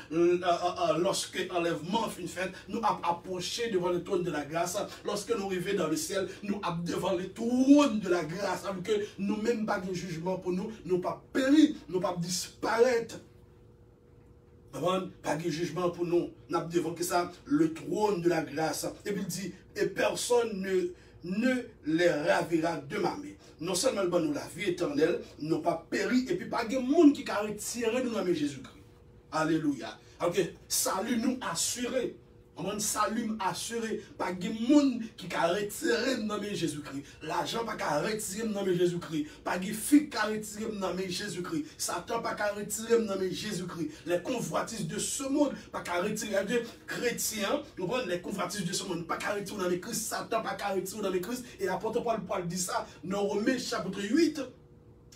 lorsque enlèvement fait une fête, nous approcher devant le trône de la grâce. Lorsque nous arrivons dans le ciel, nous devant le trône de la grâce. Alors que nous-mêmes pas de jugement pour nous, nous pas périr, nous pas disparaître. Pas de jugement pour nous. Nous devant que ça, le trône de la grâce. Et puis il dit, et personne ne les ravira de ma main. Non seulement nous la vie éternelle, nous pas péri, et puis pas de monde qui a retiré de nous Jésus-Christ. Alléluia. Ok, salut nous assuré. On salut assuré. Pas de monde qui a retiré le nom de Jésus-Christ. L'argent pas qu'à retirer le nom de Jésus-Christ. Pas de fille qui a retiré le nom de Jésus-Christ. Satan pas qu'à retirer le nom de Jésus-Christ. Les convoitises de ce monde pas qu'à retirer de chrétiens. Les convoitises de ce monde pas qu'à retirer le nom de Christ. Satan pas qu'à retirer le nom de Christ. Et l'apôtre Paul dit ça dans Romains chapitre 8.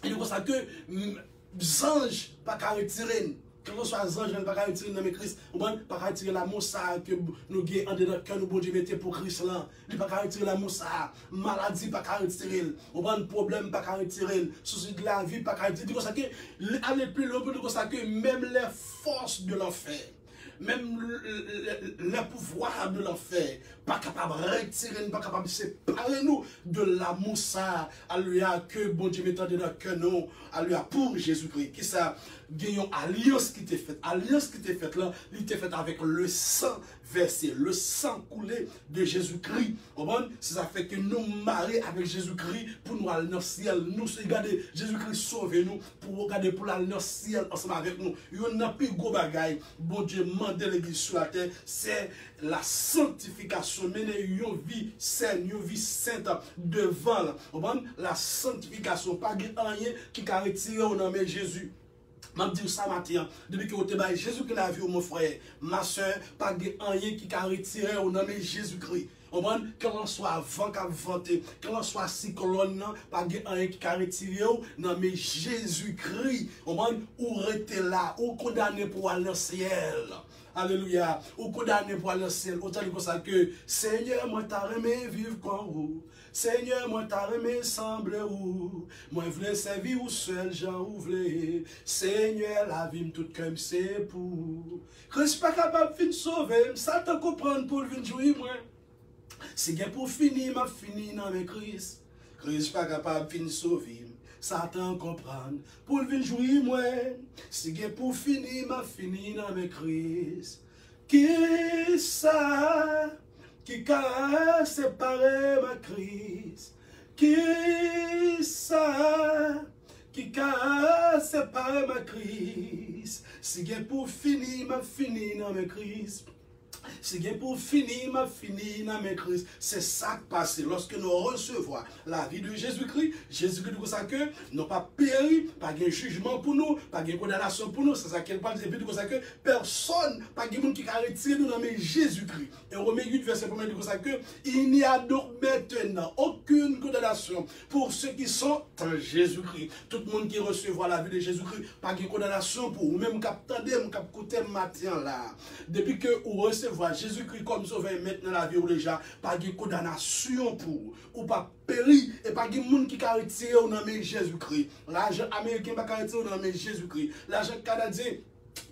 Il dit ça que les anges pas qu'à retirer. Quand on soit ange, on ne va pas retirer le nom de Christ. On ne va pas retirer l'amour que nous avons en dedans cœur, nous bon Dieu mettez pour Christ là. Il ne va pas retirer l'amour ça. Maladie, pas retirer. On va un problème, pas retirer. Souci de la vie, pas retirer. C'est ça que, aller plus loin, c'est ça que même les forces de l'enfer, même le pouvoir de l'enfer, pas capable de retirer, pas capable de séparer nous de l'amour ça, alléluia, que bon Dieu mette dans que nous, alléluia, pour Jésus-Christ. Qui ça, gagnons alliance qui t'est faite. Alliance qui t'est faite là, il t'est faite avec le sang versé, le sang coulé de Jésus-Christ. C'est ça fait que nous marions avec Jésus-Christ pour nous aller dans le ciel. Nous se garder Jésus-Christ sauver nous pour regarder pour aller dans le ciel ensemble avec nous. Il y a un plus gros bagaille, bon Dieu mande l'église sur la terre, c'est la sanctification, mener une vie saine, une vie sainte devant la sanctification, pas rien qui a retiré au nom de Jésus. Je dis ça matin, depuis que vous avez Jésus qui l'a vu, mon frère, ma soeur, pas rien qui a retiré au nom de Jésus-Christ. Quand on soit avant qu'à vanter, quand on soit si colonne, pas rien qui a retiré au nom de Jésus-Christ. Ou rester là, ou condamné pour aller au ciel. Alléluia. Ou condamné pour aller au ciel. Autant que ça que Seigneur, moi t'as aimé vivre comme vous. Seigneur, moi t'as aimé sembler où. Moi voulais servir ou seul, j'en voulais. Seigneur, la vie toute comme c'est pour. Christ pas capable de sauver. Satan comprendre pour venir jouer moi. Si bien pour finir, m'a fini dans mes Christ. Christ pas capable de sauver. Satan comprendre pour venir jouer moi. Si bien pour finir, m'a fini dans mes Christ. Qui ça? Qui a séparé ma Christ? Qui ça? Qui a séparé ma Christ? Si bien pour finir, m'a fini dans mes Christ. Si bien pour finir, m'a fini dans mes Christ. C'est ça qui passe lorsque nous recevons la vie de Jésus-Christ. Jésus-Christ dit ça que nous pas péri, pas de jugement pour nous, pas de condamnation pour nous. C'est ça qu'elle parle. C'est ça que personne, pas de monde qui a retiré nous dans Jésus-Christ. Et Romains 8, verset 1, dit ça que il n'y a donc maintenant aucune condamnation pour ceux qui sont en Jésus-Christ. Tout le monde qui recevra la vie de Jésus-Christ, pas de condamnation pour vous. Même cap tendez, cap côté matin là. Depuis que vous recevez Jésus-Christ comme sauveur maintenant la vie ou déjà, pas de condamnation pour ou pas péri et pas de monde qui a retiré au nom de Jésus-Christ. L'argent américain pas retiré au nom de Jésus-Christ. L'argent canadien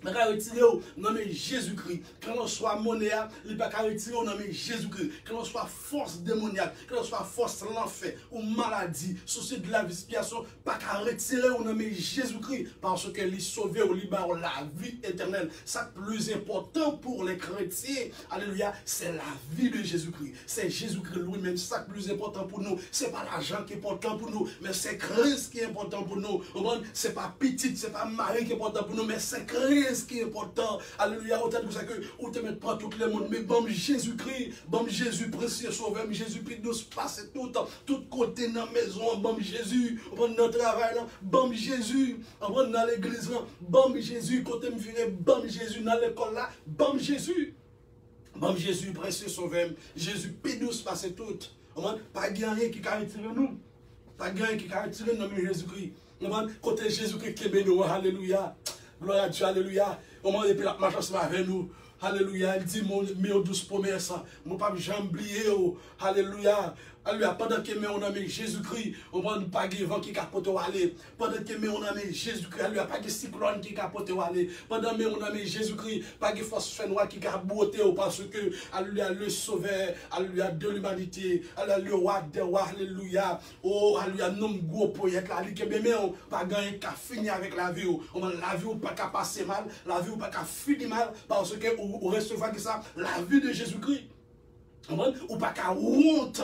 pas retirer au nom de Jésus-Christ. Quand on soit monnaie, il pas retirer au nom de Jésus-Christ. Quand on soit force démoniaque, quand on soit force de l'enfer ou maladie, souci de la vie, situation, pas retirer au nom de Jésus-Christ parce que lui sauver ou libérer la vie éternelle. Ça plus important pour les chrétiens, alléluia, c'est la vie de Jésus-Christ. C'est Jésus-Christ lui-même, ça plus important pour nous. C'est pas l'argent qui est important pour nous, mais c'est Christ qui est important pour nous. C'est pas petit, c'est pas Marie qui est important pour nous, mais c'est Christ qui est important. Alléluia, autant que ça que on te met pas tout le monde, mais bon Jésus-Christ, bon Jésus précieux sauveur, Jésus puis nous passe tout côté dans la maison, bon Jésus, on dans le travail là, bon Jésus, on dans l'église là, bon Jésus, côté me virer, bon Jésus dans l'école là, bon Jésus. Bon Jésus précieux sauveur, Jésus puis nous passe tout. Pas rien qui a retiré nous. Pas rien qui a retiré nous Jésus-Christ. Côté Jésus-Christ qui est nous, alléluia. Gloire à Dieu, alléluia. Au moment où la marche avec nous, alléluia. Il dit, mon douce promesse, mon pape jamais oublié, alléluia. Alléluia. Pendant que on a mis Jésus-Christ, on va ne pas de vent qui capote ou aller. Pendant que on a mis Jésus-Christ, alléluia, pas de cyclone qui capote ou aller. Pendant que on a mis Jésus-Christ, pas de force fenoise qui capote ou parce que, alléluia, le sauveur, alléluia, de l'humanité, alléluia, le roi des rois, alléluia. Oh, alléluia, non, gros projet, alléluia, mais on pas gagner qu'à finir avec la vie. La vie ou pas qu'à passer mal, la vie ou pas qu'à finir mal, parce que on recevra ça, la vie de Jésus-Christ. Ou pas qu'à honte,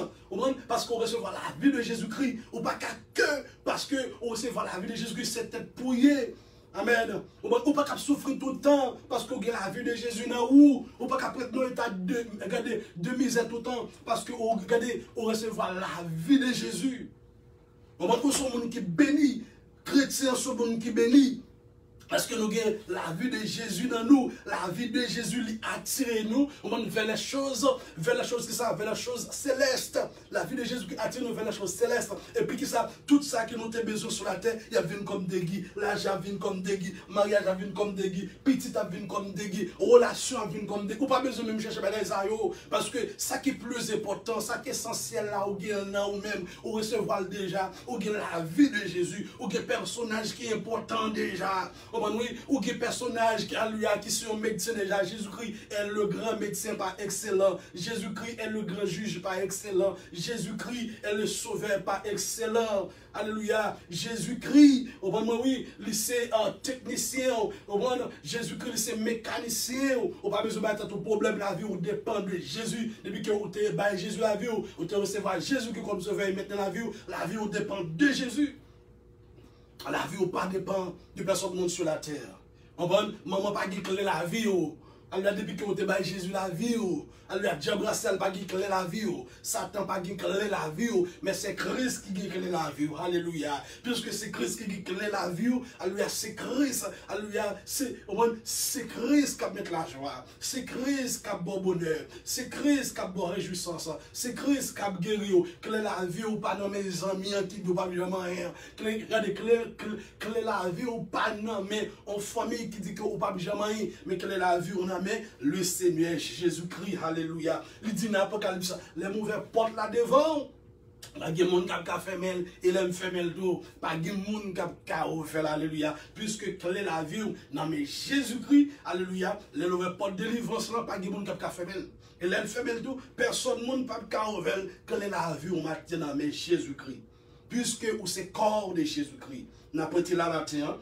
parce qu'on recevra la vie de Jésus-Christ, ou pas qu'à que, parce qu'on recevra la vie de Jésus-Christ, c'est peut-être pouillé. Amen. Ou pas qu'à souffrir tout le temps parce que la vie de Jésus dans où. Ou pas qu'à prendre dans l'état de misère tout le temps parce que regardez, on recevoir la vie de Jésus. On va trouver ce monde qui bénit. Chrétien, ce monde qui bénit. Parce que nous avons la vie de Jésus dans nous, la vie de Jésus lui attire nous, on va vers les choses qui ça, vers les choses célestes. La vie de Jésus qui attire nous vers les choses célestes. Et puis qui ça, tout ça qui nous a besoin sur la terre, il y a venu comme des guides, l'argent vient comme des guides, mariage a venu comme des guides, petit a venu comme des guides, relation a venu comme des guides. Ou pas besoin de même chercher des aïeux, parce que ça qui est plus important, ça qui est essentiel là, ou bien ou même, ou recevoir déjà, ou bien la vie de Jésus, ou bien personnage qui est important déjà. Ou des personnages qui sont médecins déjà. Jésus-Christ est le grand médecin par excellent. Jésus-Christ est le grand juge par excellent. Jésus-Christ est le sauveur par excellent. Alléluia. Jésus-Christ, oui, c'est un technicien. Jésus-Christ, c'est mécanicien. On n'a pas besoin de tout problème. La vie, on dépend de Jésus. Depuis que vous avez Jésus la vie, vous avez recevoir Jésus-Christ comme sauveur. Et maintenant, la vie, on dépend de Jésus. La vie ou pas dépend de personne monde sur la terre. Maman pas qui clé la vie ou. Elle a depuis que vous avez Jésus la vie ou. Elle a Dieu Brassel pas qui clé la vie ou. Satan pas qui clé la vie ou. Mais c'est Christ qui clé la vie ou. Alléluia. Puisque c'est Christ qui clé la vie ou. Alléluia. C'est Christ. Alléluia. C'est Christ qui met la joie. C'est Christ qui a bon bonheur. C'est Christ qui a bon réjouissance. C'est Christ qui a guéri ou. Clé la vie ou pas dans mes amis qui ne pas jamais rien. Clé la vie ou pas non mais en famille qui dit que ou pas jamais rien. Mais clé la vie on a mais le Seigneur Jésus-Christ. Alléluia. Il dit dans l'Apocalypse, les mauvaises portes là devant. Pas de monde qui a fermé et l'aime fermé le dos. Pas de monde qui a ouvert. Alléluia. Puisque clé la vie, non mais Jésus-Christ, alléluia, les mauvaises portes de délivrance là, pas de monde qui a fermé. Et l'aime fermé le dos, personne ne peut pas ouvert. Clé la vie, on matin dans mais Jésus-Christ. Puisque c'est corps de Jésus-Christ. N'a pas été là matin,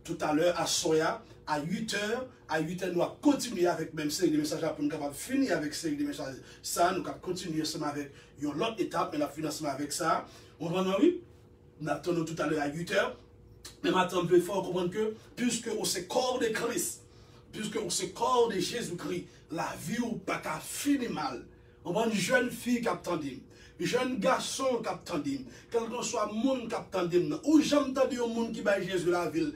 tout à l'heure à Soya. À 8h, nous allons continuer avec même série de messages pour nous capables de finir avec série de messages. Ça, nous allons continuer ensemble avec une autre étape, mais nous allons finir avec ça. On va oui, nous attendons tout à l'heure à 8h. Mais maintenant, il faut comprendre que, puisque on se corps de Christ, puisque on se corps de Jésus-Christ, la vie ou pas qu'à finir mal. On va une jeune fille qui attend. Jeune garçon qui attend, quel que soit le monde qui attend, ou j'entends un monde qui bat Jésus la ville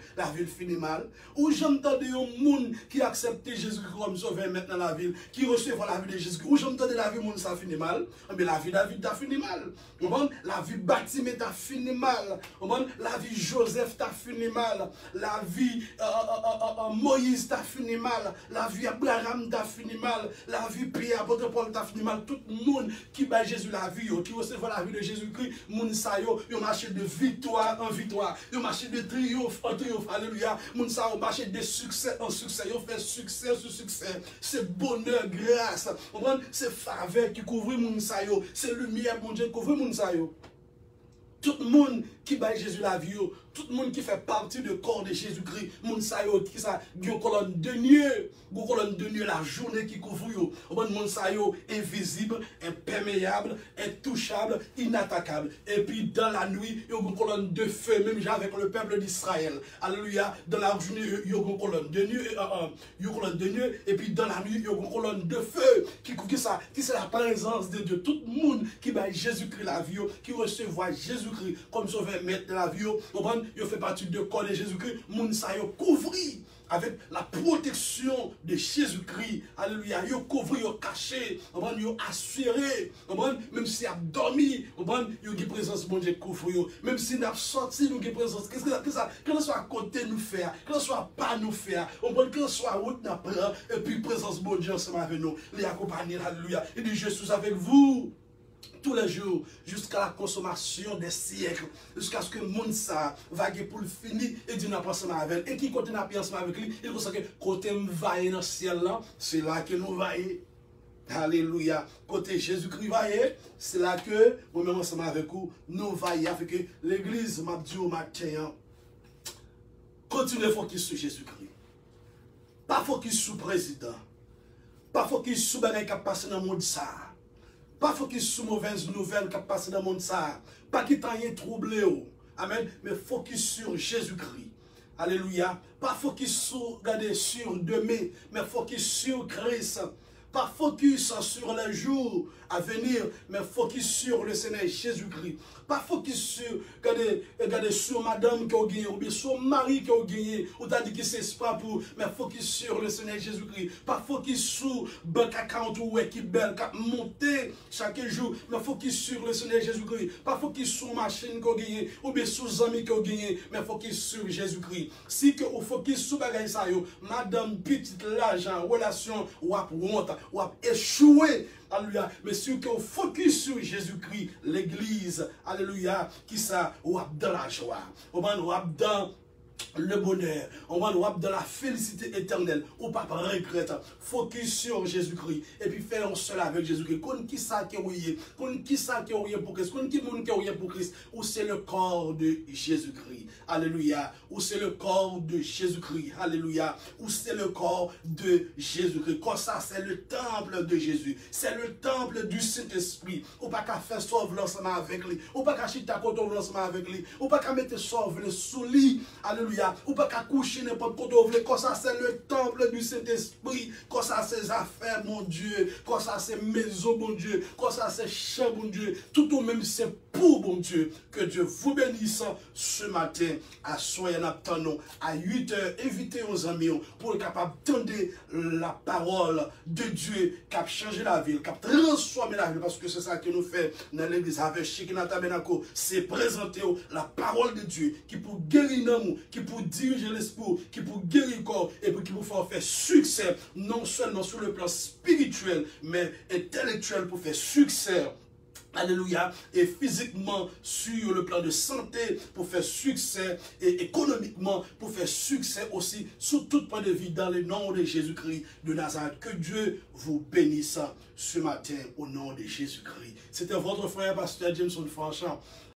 finit mal, ou j'entends un monde qui accepte Jésus comme sauveur maintenant la ville, qui reçoit la vie de Jésus, ou j'entends la vie monde ça finit mal, mais la vie David a fini mal, la vie Baptiste a fini mal, la vie Joseph a fini mal, la vie Moïse a fini mal, la vie Abraham a fini mal, la vie Pierre, apôtre Paul a fini mal, tout le monde qui bat Jésus la vie, qui recevoir la vie de Jésus-Christ, moun sa yo, yo marché de victoire en victoire, yo marché de triomphe en triomphe, alléluia, moun sa yo marché de succès en succès, yo fait succès sur succès, c'est bonheur, grâce, c'est faveur qui couvre moun sa yo, c'est lumière, mon Dieu, qui couvre moun sa yo. Tout le monde qui bat Jésus la vie, tout le monde qui fait partie du corps de Jésus-Christ, moun sa yo qui ça, une colonne de nuit, la journée qui couvre yo, moun sa yo invisible, imperméable, intouchable, inattaquable. Et puis dans la nuit, il y a une colonne de feu, même avec le peuple d'Israël. Alléluia. Dans la journée, il y a une colonne de nuit, et puis dans la nuit, il y a une colonne de feu qui ça, qui c'est la présence de Dieu. Tout le monde qui bat Jésus-Christ la vie, qui recevoir Jésus-Christ comme sauveur maître de la vie, il fait partie de corps de Jésus-Christ, moun sa yo couvri avec la protection de Jésus-Christ. Alléluia. Yo couvri, yo caché, yo assuré, même si a dormi, yo a présence bon Dieu couvre yo. Même si n'a sorti nous a présence. Qu'est-ce que ça que soit à côté nous faire, que soit pas nous faire, que soit route n'a prend et puis présence bon Dieu ensemble avec nous, les accompagner. Alléluia. Il dit je suis avec vous tous les jours, jusqu'à la consommation des siècles, jusqu'à ce que le monde ça vague pour le finir et dit n'a pas ensemble avec et qui côté n'a pas ensemble avec lui, il pense que côté me vailler dans le ciel là, c'est là que nous vailler. Alléluia. Côté Jésus-Christ vailler, c'est là que nous-mêmes ensemble avec vous, nous vailler avec l'église m'a dit au matin. Continuez focus sur Jésus-Christ. Pas focus sur le président. Pas focus sur ce qui a passé dans le monde ça. Pas focus sur mauvaises nouvelles qui passent dans le monde ça. Pas qui t'en troublé. Amen. Mais focus sur Jésus-Christ. Alléluia. Pas focus sur, regardez, sur demain, mais focus sur Christ. Pas focus sur les jours à venir, mais focus sur le Seigneur Jésus-Christ. Pas focus sur, regardez, sur madame qui a gagné, ou bien sur mari qui a gagné, ou t'as dit que c'est pas pour, mais focus sur le Seigneur Jésus-Christ. Pas focus sur banque account ou équipe belle qui a monté chaque jour, mais focus sur le Seigneur Jésus-Christ. Pas focus sur machine qui a gagné, ou bien sur amis qui a gagné, mais focus sur Jésus-Christ. Si que vous focus sur bagay ça yo, madame, petite, l'argent, relation, ou à honte, ou à échouer. Alléluia. Mais si vous focus sur Jésus-Christ, l'église, alléluia, qui ça, ou dans la joie, ou dans le bonheur, on va nous dans la félicité éternelle, ou pas regretter, focus sur Jésus-Christ, et puis faire un seul avec Jésus-Christ. Qu'on qui ça qui est qu'on qui ça qui est pour Christ, qu'on qui monde qui est pour Christ, ou c'est le corps de Jésus-Christ, alléluia, ou c'est le corps de Jésus-Christ, alléluia, ou c'est le corps de Jésus-Christ. Comme ça, c'est le temple de Jésus, c'est le temple du Saint-Esprit, ou pas qu'à faire sauve l'ensemble avec lui, ou pas qu'à chita contre l'ensemble avec lui, ou pas qu'à mettre sauve le sous lit, alléluia. Ou pas qu'à coucher n'importe quoi vous voulez, comme ça c'est le temple du Saint-Esprit, comme ça c'est affaires, mon Dieu, comme ça c'est maison, mon Dieu, comme ça c'est champ, mon Dieu, tout au même c'est pour, mon Dieu, que Dieu vous bénisse ce matin, à soyez attendons à 8 h, invitez aux amis pour être capable d'entendre la parole de Dieu qui a changé la vie, qui a transformé la vie, parce que c'est ça que nous faisons dans l'église avec Shekina Tabernacle, c'est présenter la parole de Dieu qui pour guérir nous, qui pour diriger l'esprit, qui pour guérir le corps et qui pour faire succès, non seulement sur le plan spirituel, mais intellectuel pour faire succès. Alléluia, et physiquement sur le plan de santé pour faire succès et économiquement pour faire succès aussi sur tout point de vue dans le nom de Jésus-Christ de Nazareth. Que Dieu vous bénisse ce matin au nom de Jésus-Christ. C'était votre frère pasteur Jameson Franchant